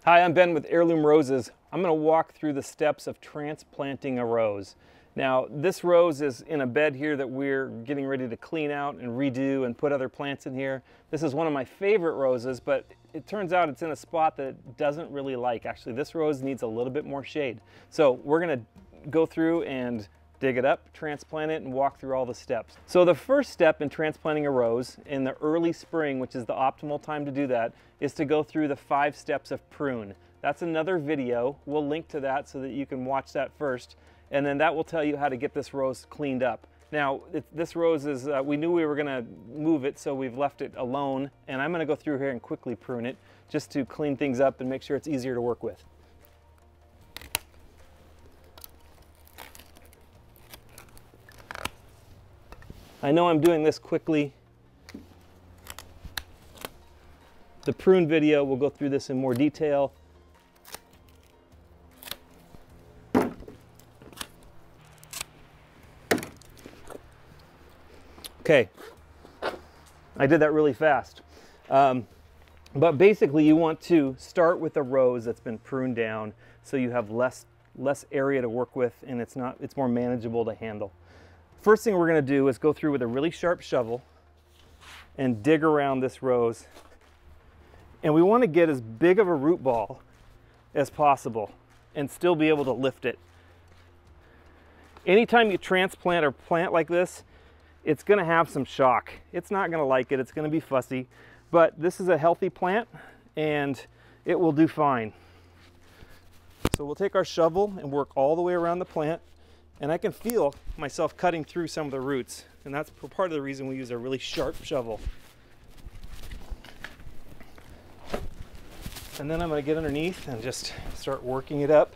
Hi, I'm Ben with Heirloom Roses. I'm going to walk through the steps of transplanting a rose. Now, this rose is in a bed here that we're getting ready to clean out and redo and put other plants in here. This is one of my favorite roses, but it turns out it's in a spot that it doesn't really like. Actually, this rose needs a little bit more shade. So we're going to go through and dig it up, transplant it, and walk through all the steps. So the first step in transplanting a rose in the early spring, which is the optimal time to do that, is to go through the 5 steps of prune. That's another video. We'll link to that so that you can watch that first, and then that will tell you how to get this rose cleaned up. Now, this rose is, we knew we were gonna move it, so we've left it alone, and I'm gonna go through here and quickly prune it just to clean things up and make sure it's easier to work with. I know I'm doing this quickly. The prune video, we'll go through this in more detail. Okay, I did that really fast. But basically you want to start with a rose that's been pruned down so you have less area to work with and it's more manageable to handle. First thing we're going to do is go through with a really sharp shovel and dig around this rose. And we want to get as big of a root ball as possible and still be able to lift it. Anytime you transplant or plant like this, it's going to have some shock. It's not going to like it. It's going to be fussy. But this is a healthy plant and it will do fine. So we'll take our shovel and work all the way around the plant. And I can feel myself cutting through some of the roots. And that's part of the reason we use a really sharp shovel. And then I'm going to get underneath and just start working it up.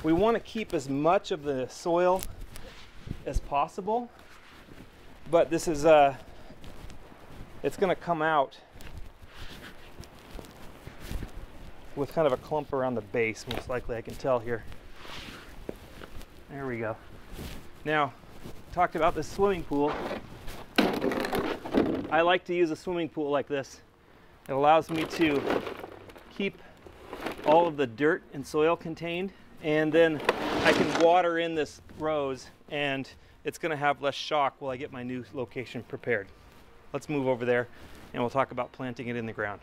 We want to keep as much of the soil as possible, but this is it's going to come out with kind of a clump around the base, most likely. I can tell here. There we go. Now, talked about this swimming pool. I like to use a swimming pool like this. It allows me to keep all of the dirt and soil contained, and then I can water in this rose and it's going to have less shock while I get my new location prepared. Let's move over there and we'll talk about planting it in the ground.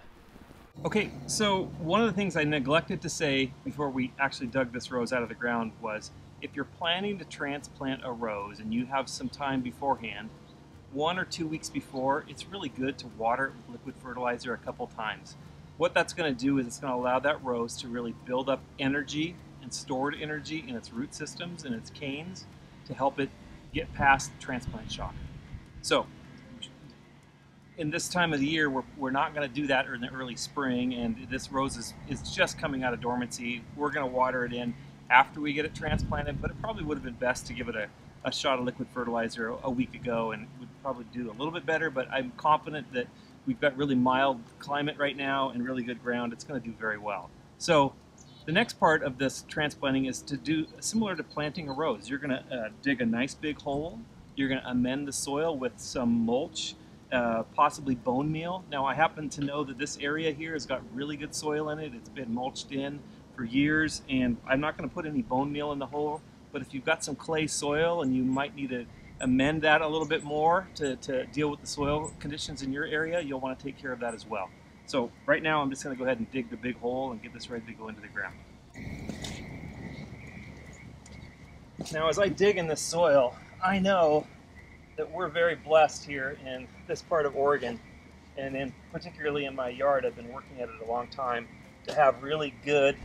Okay, so one of the things I neglected to say before we actually dug this rose out of the ground was, if you're planning to transplant a rose and you have some time beforehand, 1 or 2 weeks before, it's really good to water it with liquid fertilizer a couple times. What that's going to do is it's going to allow that rose to really build up energy and stored energy in its root systems and its canes to help it get past transplant shock. So in this time of the year, we're not going to do that in the early spring, and this rose is just coming out of dormancy. We're going to water it in after we get it transplanted, but it probably would have been best to give it a shot of liquid fertilizer a week ago, and it would probably do a little bit better, but I'm confident that we've got really mild climate right now and really good ground. It's going to do very well. So the next part of this transplanting is to do similar to planting a rose. You're going to dig a nice big hole. You're going to amend the soil with some mulch, possibly bone meal. Now, I happen to know that this area here has got really good soil in it. It's been mulched in for years, and I'm not going to put any bone meal in the hole, but if you've got some clay soil and you might need to amend that a little bit more to deal with the soil conditions in your area, you'll want to take care of that as well. So right now I'm just going to go ahead and dig the big hole and get this ready to go into the ground. Now, as I dig in this soil, I know that we're very blessed here in this part of Oregon, and particularly in my yard, I've been working at it a long time, to have really good,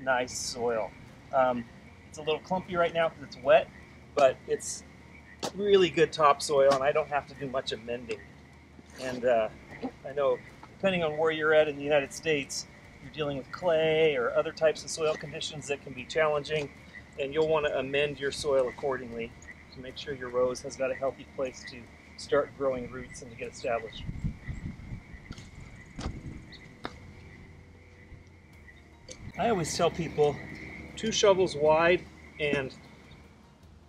nice soil. It's a little clumpy right now because it's wet, but it's really good topsoil, and I don't have to do much amending. And I know, depending on where you're at in the United States, you're dealing with clay or other types of soil conditions that can be challenging, and you'll want to amend your soil accordingly to make sure your rose has got a healthy place to start growing roots and to get established. I always tell people 2 shovels wide and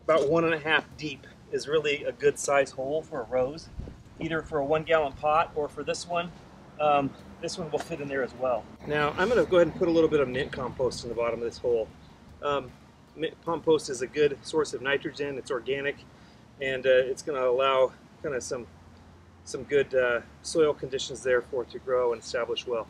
about 1.5 deep is really a good size hole for a rose, either for a 1-gallon pot or for this one, this one will fit in there as well. Now I'm going to go ahead and put a little bit of mint compost in the bottom of this hole. Mint compost is a good source of nitrogen. It's organic, and it's going to allow kind of some good soil conditions there for it to grow and establish well.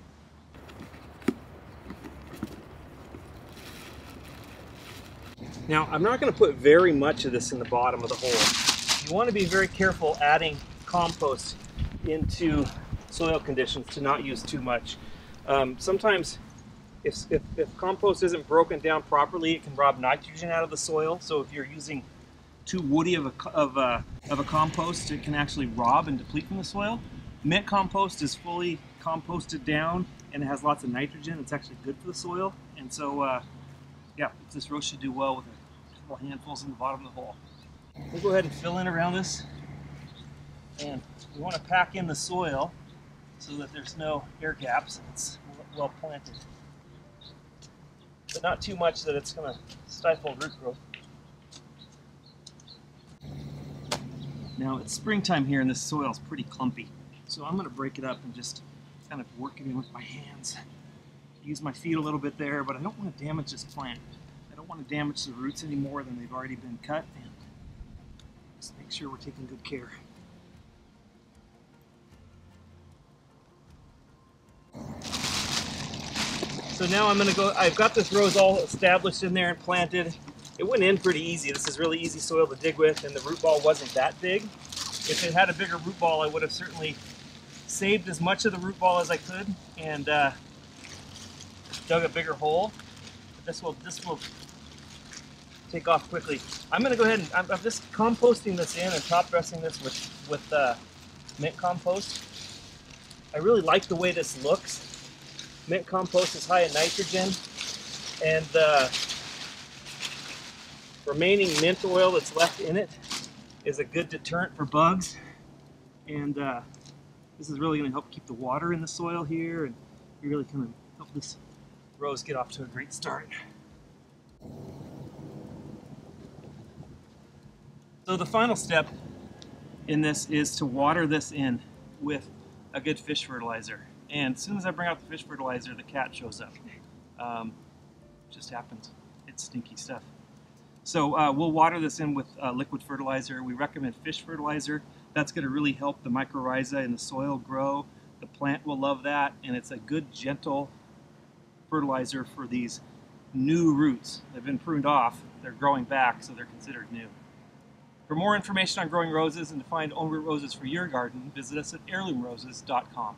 Now, I'm not going to put very much of this in the bottom of the hole. You want to be very careful adding compost into soil conditions to not use too much. Sometimes if compost isn't broken down properly, it can rob nitrogen out of the soil. So if you're using too woody of a compost, it can actually rob and deplete from the soil. Mint compost is fully composted down and it has lots of nitrogen. It's actually good for the soil. And so, yeah, this row should do well with a couple handfuls in the bottom of the hole. We'll go ahead and fill in around this. And we want to pack in the soil so that there's no air gaps and it's well planted. But not too much that it's going to stifle root growth. Now it's springtime here and this soil is pretty clumpy. So I'm going to break it up and just kind of work it in with my hands. Use my feet a little bit there, but I don't want to damage this plant. I don't want to damage the roots any more than they've already been cut, and just make sure we're taking good care. So now I'm going to go, I've got this rose all established in there and planted. It went in pretty easy. This is really easy soil to dig with, and the root ball wasn't that big. If it had a bigger root ball, I would have certainly saved as much of the root ball as I could and dug a bigger hole. This will take off quickly. I'm going to go ahead and I'm just composting this in and top dressing this with mint compost. I really like the way this looks. Mint compost is high in nitrogen, and the remaining mint oil that's left in it is a good deterrent for bugs. And this is really going to help keep the water in the soil here, and really kind of help this rose get off to a great start. So the final step in this is to water this in with a good fish fertilizer. And as soon as I bring out the fish fertilizer, the cat shows up. Just happens. It's stinky stuff. So we'll water this in with liquid fertilizer. We recommend fish fertilizer. That's going to really help the mycorrhiza in the soil grow. The plant will love that, and it's a good, gentle fertilizer for these new roots. They've been pruned off. They're growing back, so they're considered new. For more information on growing roses and to find own root roses for your garden, visit us at heirloomroses.com.